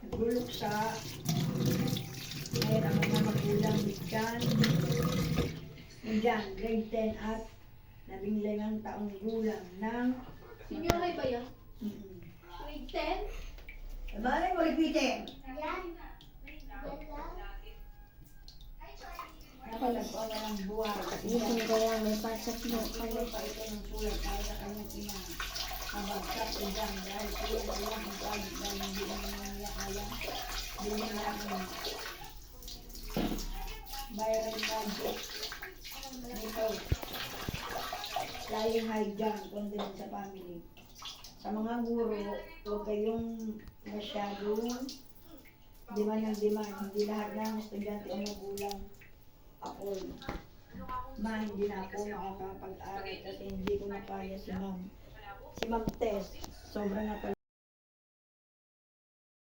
nagluluksa. Ngayon ang mga magulang dyan, grade 10 at 15 taong gulang ng Senior high ba yan? mm-mm. Grade 10? Bakit mo repeatin? Dapat nagpawalang buhay. Isip ko lang may pasok mo Kaya kami. pa ito ng sulat para sa kanyang ina. Mabagsak ko dyan dahil sila sa ilang ang pagod dahil hindi naman niya kaya. Hindi na namin bayaran budget. Ito. Flying high dyan, kundi sa family. Sa mga guro, huwag kayong masyadong demand ng demand. Hindi lahat ng estudyante o magulang ako. Ma, hindi na ako makakapag-aral kasi hindi ko na kaya si Ma'am. Si Ma'am Tess, sobrang